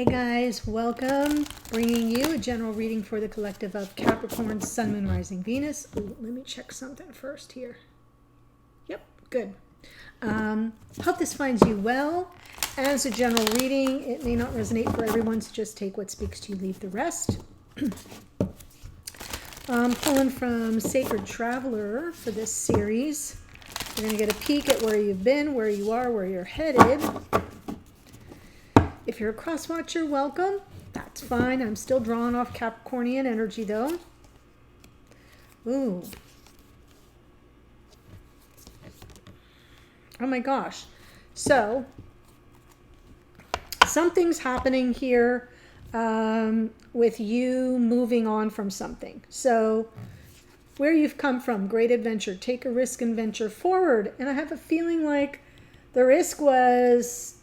Hey guys, welcome. Bringing you a general reading for the collective of Capricorn, Sun, Moon, Rising, Venus. Ooh, let me check something first here. Yep, good. Hope this finds you well. As a general reading, it may not resonate for everyone, so just take what speaks to you, leave the rest. Pulling from Sacred Traveler for this series. We're going to get a peek at where you've been, where you are, where you're headed. If you're a cross watcher, welcome. That's fine. I'm still drawing off Capricornian energy though. Ooh. Oh my gosh. So, something's happening here with you moving on from something. So, where you've come from, great adventure, take a risk and venture forward. And I have a feeling like the risk was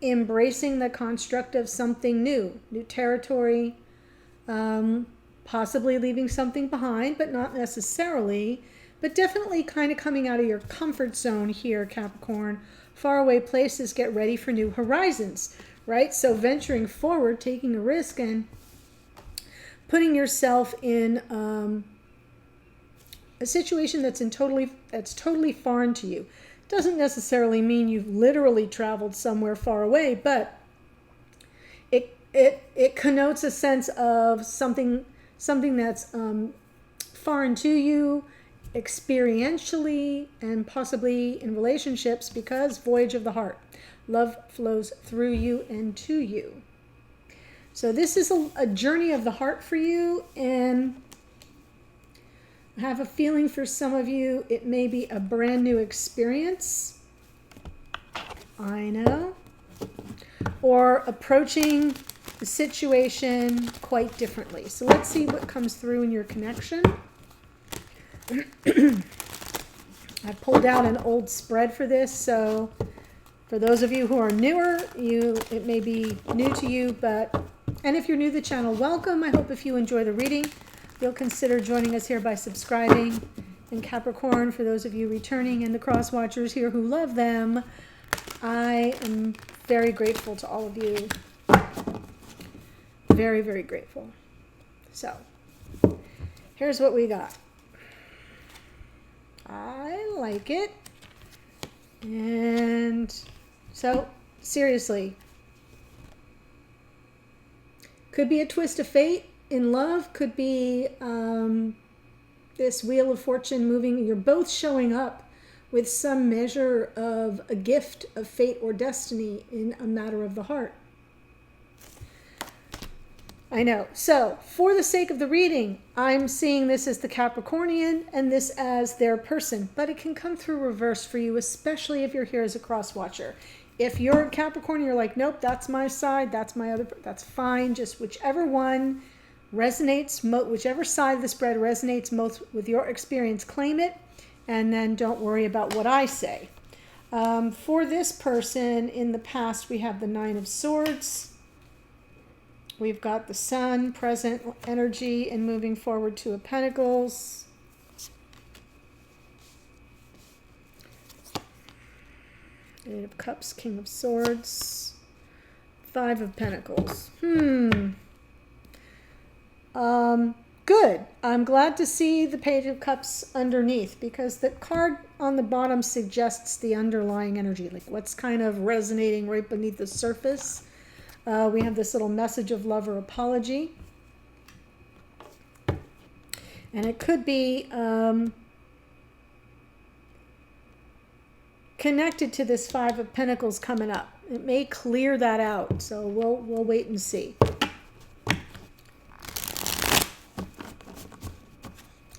embracing the construct of something new territory, possibly leaving something behind, but not necessarily, but definitely kind of coming out of your comfort zone here, Capricorn. Faraway places, get ready for new horizons, right? So venturing forward, taking a risk and putting yourself in a situation that's totally foreign to you. Doesn't necessarily mean you've literally traveled somewhere far away, but it connotes a sense of something that's foreign to you, experientially, and possibly in relationships, because voyage of the heart. Love flows through you and to you. So this is a journey of the heart for you, and I have a feeling for some of you, it may be a brand new experience. I know. Or approaching the situation quite differently. So let's see what comes through in your connection. I pulled out an old spread for this, so for those of you who are newer, it may be new to you, and if you're new to the channel, welcome. I hope if you enjoy the reading, you'll consider joining us here by subscribing. And Capricorn, for those of you returning and the cross watchers here who love them, I am very grateful to all of you. Very, very grateful. So, here's what we got. I like it. And so, seriously, could be a twist of fate. In love, could be this wheel of fortune moving. You're both showing up with some measure of a gift of fate or destiny in a matter of the heart. I know. So, for the sake of the reading, I'm seeing this as the Capricornian and this as their person. But it can come through reverse for you, especially if you're here as a cross watcher. If you're a Capricorn, you're like, nope, that's my side, that's my other, that's fine. Just whichever one resonates, whichever side of the spread resonates most with your experience, claim it, and then don't worry about what I say. For this person in the past, we have the Nine of Swords. We've got the Sun, present energy, and moving forward, Two of Pentacles. Eight of Cups, King of Swords. Five of Pentacles. Good. I'm glad to see the Page of Cups underneath, because the card on the bottom suggests the underlying energy, like what's kind of resonating right beneath the surface. We have this little message of love or apology. And it could be connected to this Five of Pentacles coming up. It may clear that out, so we'll wait and see.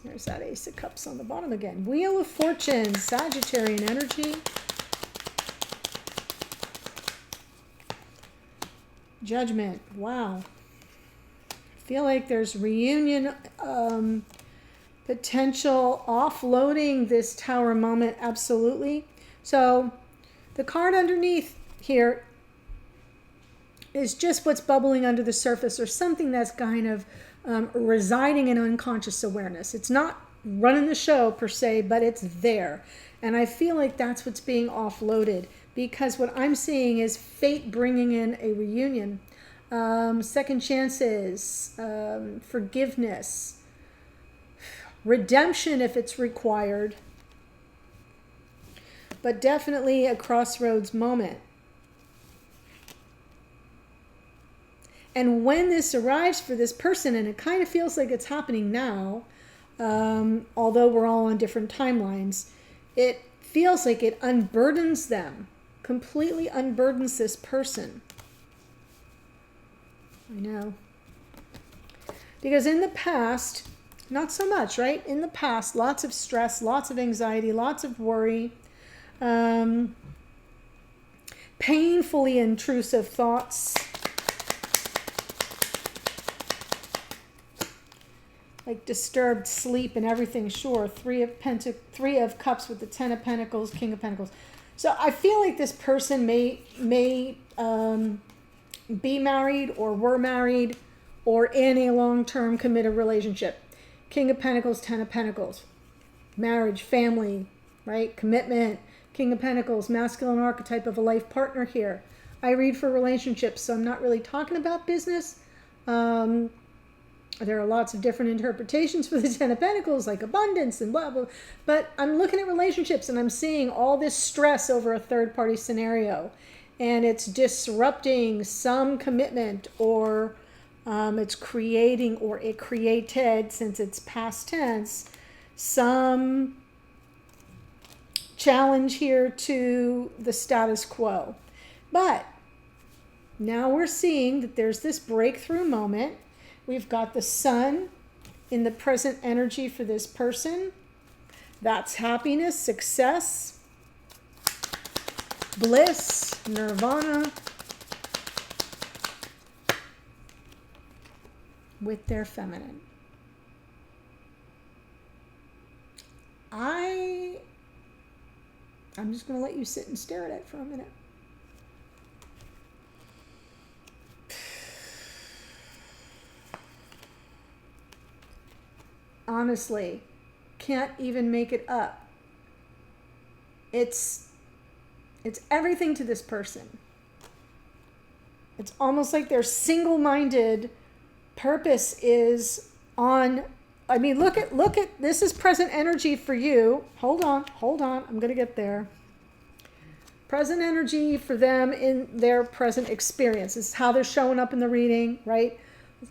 There's that Ace of Cups on the bottom again. Wheel of Fortune, Sagittarian energy. Judgment. Wow. I feel like there's reunion potential, offloading this Tower moment. Absolutely. So the card underneath here is just what's bubbling under the surface, or something that's kind of residing in unconscious awareness. It's not running the show per se, but it's there. And I feel like that's what's being offloaded, because what I'm seeing is fate bringing in a reunion. second chances, forgiveness, redemption if it's required, but definitely a crossroads moment. And when this arrives for this person, and it kind of feels like it's happening now, although we're all on different timelines, it feels like it unburdens them, completely unburdens this person. I know. Because in the past, not so much, right? In the past, lots of stress, lots of anxiety, lots of worry, painfully intrusive thoughts, like disturbed sleep and everything. Sure, three of Cups with the Ten of Pentacles, King of Pentacles. So I feel like this person may be married or were married or in a long-term committed relationship. King of Pentacles, Ten of Pentacles, marriage, family, right? Commitment. King of Pentacles, masculine archetype of a life partner here. I read for relationships, so I'm not really talking about business. There are lots of different interpretations for the Ten of Pentacles, like abundance and blah, blah. But I'm looking at relationships and I'm seeing all this stress over a third-party scenario. And it's disrupting some commitment, or it's creating, or it created, since it's past tense, some challenge here to the status quo. But now we're seeing that there's this breakthrough moment. We've got the Sun in the present energy for this person. That's happiness, success, bliss, nirvana, with their feminine. I'm just going to let you sit and stare at it for a minute. Honestly, can't even make it up. It's everything to this person. It's almost like their single-minded purpose is on. I mean, look at this is present energy for you. Hold on. I'm going to get there. Present energy for them in their present experience. This is how they're showing up in the reading, right?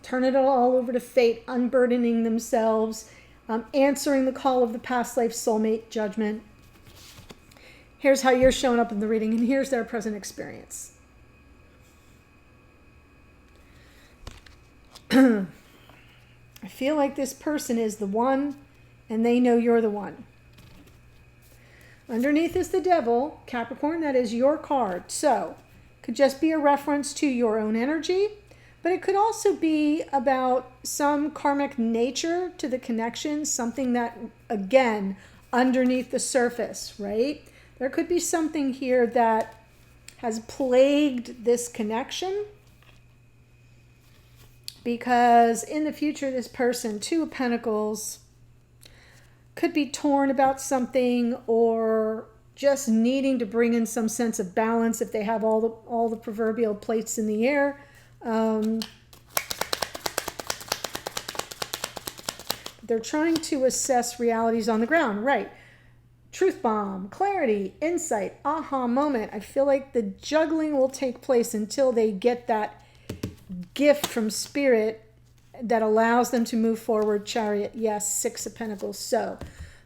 Turn it all over to fate, unburdening themselves, answering the call of the past life soulmate judgment. Here's how you're showing up in the reading, and here's their present experience. I feel like this person is the one, and they know you're the one. Underneath is the Devil, Capricorn, that is your card. So, could just be a reference to your own energy, but it could also be about some karmic nature to the connection, something that, again, underneath the surface, right? There could be something here that has plagued this connection, because in the future, this person, Two of Pentacles, could be torn about something, or just needing to bring in some sense of balance if they have all the proverbial plates in the air. They're trying to assess realities on the ground, right? Truth bomb, clarity, insight, aha moment. I feel like the juggling will take place until they get that gift from Spirit that allows them to move forward. Chariot, yes, Six of Pentacles. So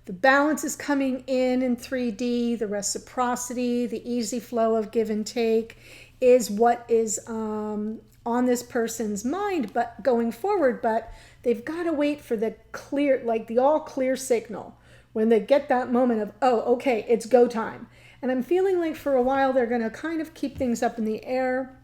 the balance is coming in 3D. The reciprocity, the easy flow of give and take is what is on this person's mind, but going forward. But they've got to wait for the clear, like the all clear signal, when they get that moment of, oh, okay, it's go time. And I'm feeling like for a while they're going to kind of keep things up in the air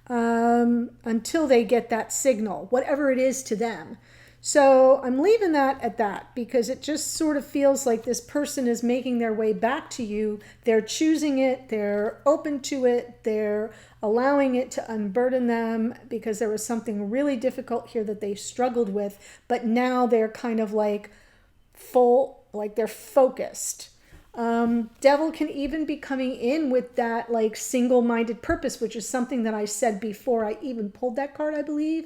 until they get that signal, whatever it is to them. So I'm leaving that at that, because it just sort of feels like this person is making their way back to you. They're choosing it. They're open to it. They're allowing it to unburden them, because there was something really difficult here that they struggled with. But now they're kind of like full, like they're focused. Devil can even be coming in with that like single-minded purpose, which is something that I said before I even pulled that card, I believe.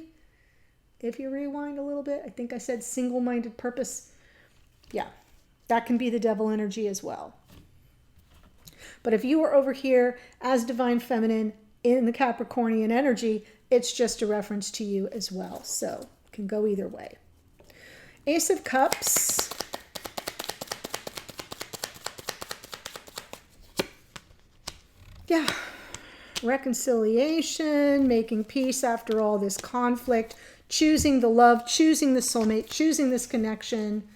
If you rewind a little bit, I think I said single-minded purpose. Yeah, that can be the devil energy as well. But if you are over here as divine feminine in the Capricornian energy, it's just a reference to you as well. So it can go either way. Ace of Cups. Yeah, reconciliation, making peace after all this conflict, choosing the love, choosing the soulmate, choosing this connection,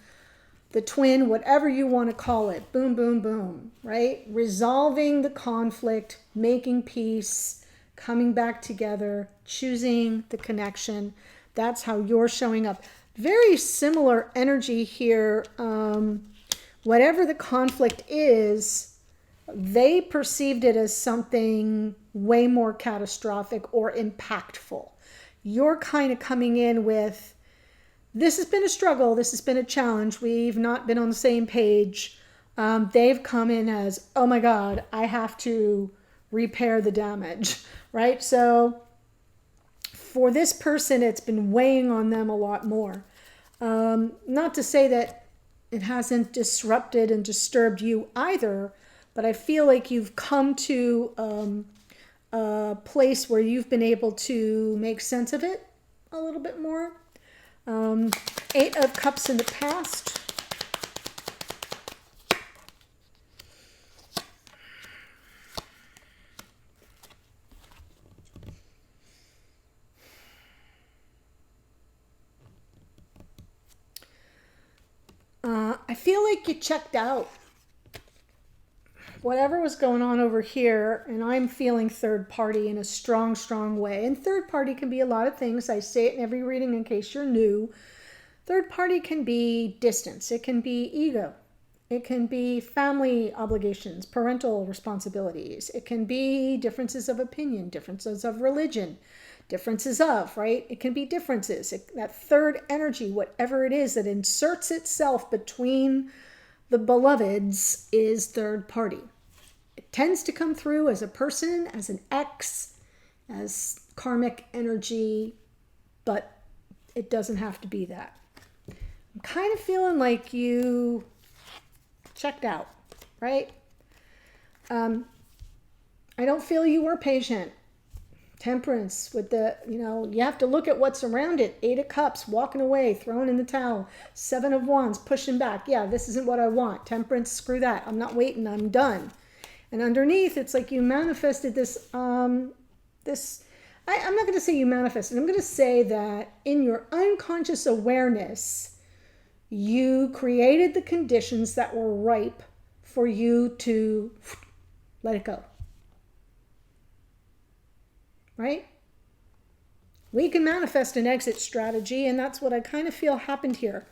the twin, whatever you want to call it. Boom, boom, boom, right? Resolving the conflict, making peace, coming back together, choosing the connection. That's how you're showing up. Very similar energy here. Whatever the conflict is, they perceived it as something way more catastrophic or impactful. You're kind of coming in with, this has been a struggle, this has been a challenge, we've not been on the same page. They've come in as, oh my God, I have to repair the damage, right? So for this person, it's been weighing on them a lot more. Not to say that it hasn't disrupted and disturbed you either, but I feel like you've come to a place where you've been able to make sense of it a little bit more. 8 of Cups in the past. I feel like you checked out. Whatever was going on over here, and I'm feeling third party in a strong, strong way. And third party can be a lot of things. I say it in every reading in case you're new. Third party can be distance. It can be ego. It can be family obligations, parental responsibilities. It can be differences of opinion, differences of religion, differences of, right? It can be differences. That third energy, whatever it is that inserts itself between the beloveds, is third party. It tends to come through as a person, as an ex, as karmic energy, but it doesn't have to be that. I'm kind of feeling like you checked out, right? I don't feel you were patient. Temperance with the, you have to look at what's around it. 8 of Cups, walking away, throwing in the towel. 7 of Wands, pushing back. Yeah, this isn't what I want. Temperance, screw that. I'm not waiting. I'm done. And underneath, it's like you manifested this, I'm not going to say you manifested. I'm going to say that in your unconscious awareness, you created the conditions that were ripe for you to let it go. Right? We can manifest an exit strategy, and that's what I kind of feel happened here.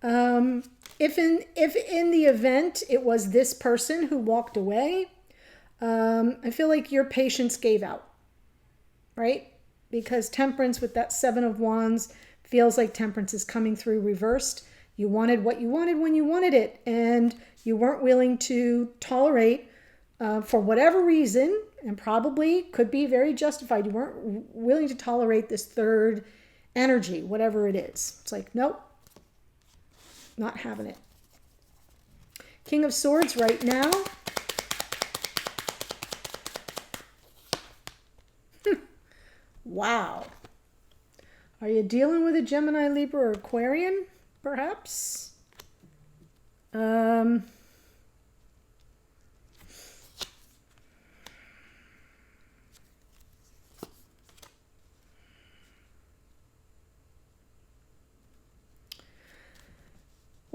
If in the event it was this person who walked away, I feel like your patience gave out, right? Because Temperance with that 7 of Wands feels like Temperance is coming through reversed. You wanted what you wanted when you wanted it, and you weren't willing to tolerate, for whatever reason, and probably could be very justified, you weren't willing to tolerate this third energy, whatever it is. It's like, nope, not having it. King of Swords right now. Wow. Are you dealing with a Gemini, Libra, or Aquarian, perhaps? Well,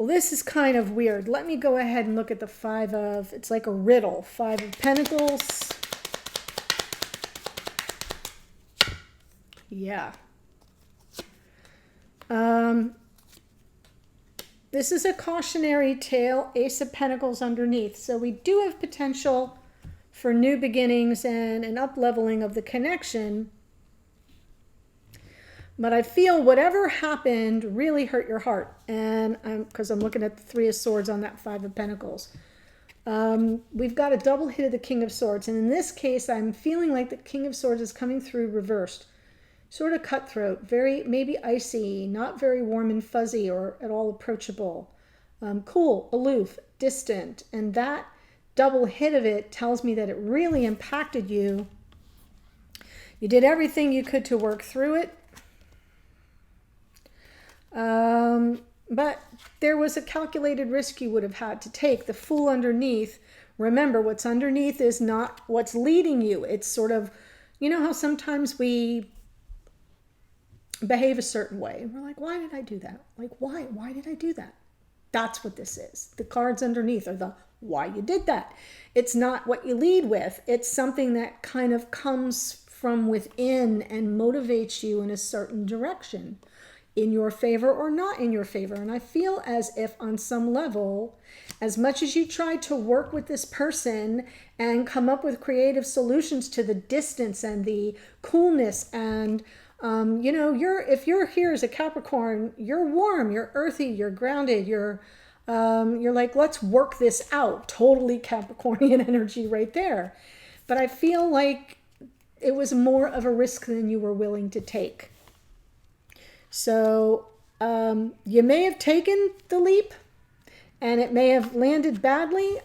this is kind of weird. Let me go ahead and look at the 5 of, it's like a riddle. 5 of Pentacles. Yeah. This is a cautionary tale, Ace of Pentacles underneath. So we do have potential for new beginnings and an up-leveling of the connection. But I feel whatever happened really hurt your heart. And because I'm looking at the 3 of Swords on that 5 of Pentacles. We've got a double hit of the King of Swords. And in this case, I'm feeling like the King of Swords is coming through reversed. Sort of cutthroat, very maybe icy, not very warm and fuzzy or at all approachable. Cool, aloof, distant. And that double hit of it tells me that it really impacted you. You did everything you could to work through it. But there was a calculated risk you would have had to take. The Fool underneath, remember, what's underneath is not what's leading you. It's sort of, you know how sometimes we behave a certain way. And we're like, why did I do that? Like, why? Why did I do that? That's what this is. The cards underneath are the why you did that. It's not what you lead with. It's something that kind of comes from within and motivates you in a certain direction, in your favor or not in your favor. And I feel as if on some level, as much as you try to work with this person and come up with creative solutions to the distance and the coolness and you know, if you're here as a Capricorn, you're warm, you're earthy, you're grounded, you're like, let's work this out. Totally Capricornian energy right there. But I feel like it was more of a risk than you were willing to take. So you may have taken the leap and it may have landed badly,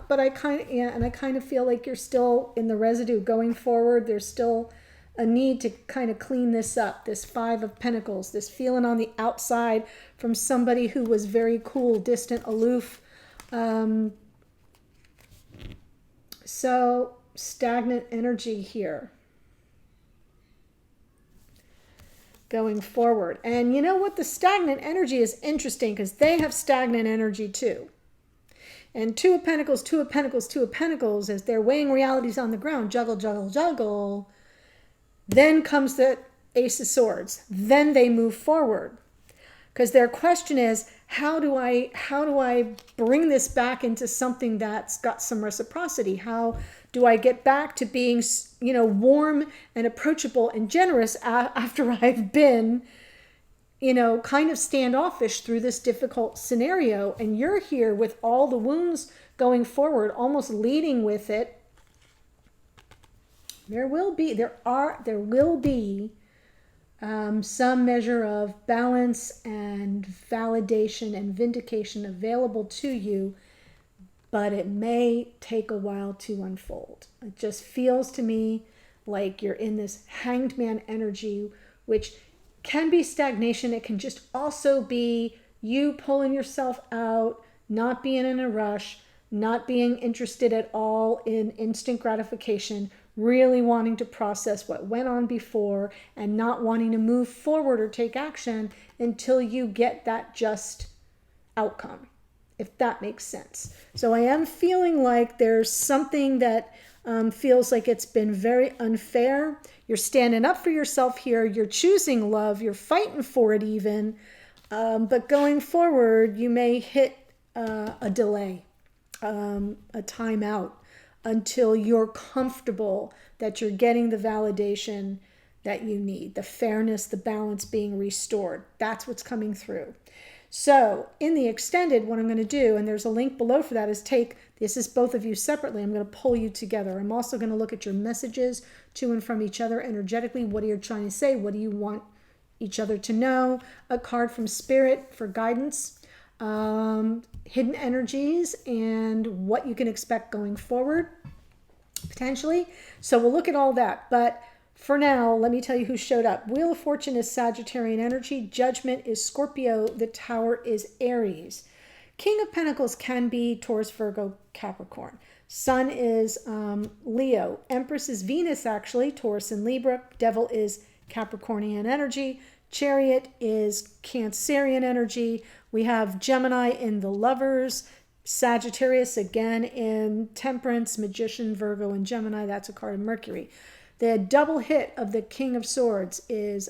but I kind of feel like you're still in the residue going forward. There's still a need to kind of clean this up, this Five of Pentacles, this feeling on the outside from somebody who was very cool, distant, aloof. So stagnant energy here going forward. And you know what? The stagnant energy is interesting because they have stagnant energy too. And Two of Pentacles, Two of Pentacles, Two of Pentacles, as they're weighing realities on the ground, juggle, juggle, juggle. Then comes the Ace of Swords. Then they move forward. Because their question is, how do I bring this back into something that's got some reciprocity? How do I get back to being, you know, warm and approachable and generous after I've been, you know, kind of standoffish through this difficult scenario? And you're here with all the wounds going forward, almost leading with it. There will be some measure of balance and validation and vindication available to you, but it may take a while to unfold. It just feels to me like you're in this hanged man energy, which can be stagnation. It can just also be you pulling yourself out, not being in a rush, not being interested at all in instant gratification, really wanting to process what went on before and not wanting to move forward or take action until you get that just outcome, if that makes sense. So I am feeling like there's something that feels like it's been very unfair. You're standing up for yourself here. You're choosing love. You're fighting for it even. But going forward, you may hit a delay, a timeout, until you're comfortable that you're getting the validation that you need, the fairness, the balance being restored. That's what's coming through. So in the extended, what I'm going to do, and there's a link below for that, is this is both of you separately. I'm going to pull you together. I'm also going to look at your messages to and from each other energetically. What are you trying to say? What do you want each other to know? A card from Spirit for guidance. Hidden energies and what you can expect going forward, potentially. So we'll look at all that. But for now, let me tell you who showed up. Wheel of Fortune is Sagittarian energy. Judgment is Scorpio. The Tower is Aries. King of Pentacles can be Taurus, Virgo, Capricorn. Sun is Leo. Empress is Venus, actually, Taurus and Libra. Devil is Capricornian energy. Chariot is Cancerian energy. We have Gemini in the Lovers, Sagittarius again in Temperance, Magician, Virgo, and Gemini. That's a card of Mercury. The double hit of the King of Swords is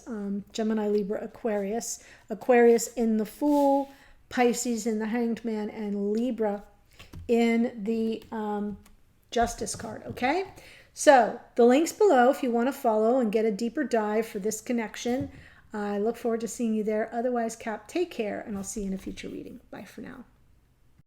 Gemini, Libra, Aquarius. Aquarius in the Fool, Pisces in the Hanged Man, and Libra in the Justice card, okay? So the link's below if you want to follow and get a deeper dive for this connection. I look forward to seeing you there. Otherwise, Cap, take care, and I'll see you in a future reading. Bye for now.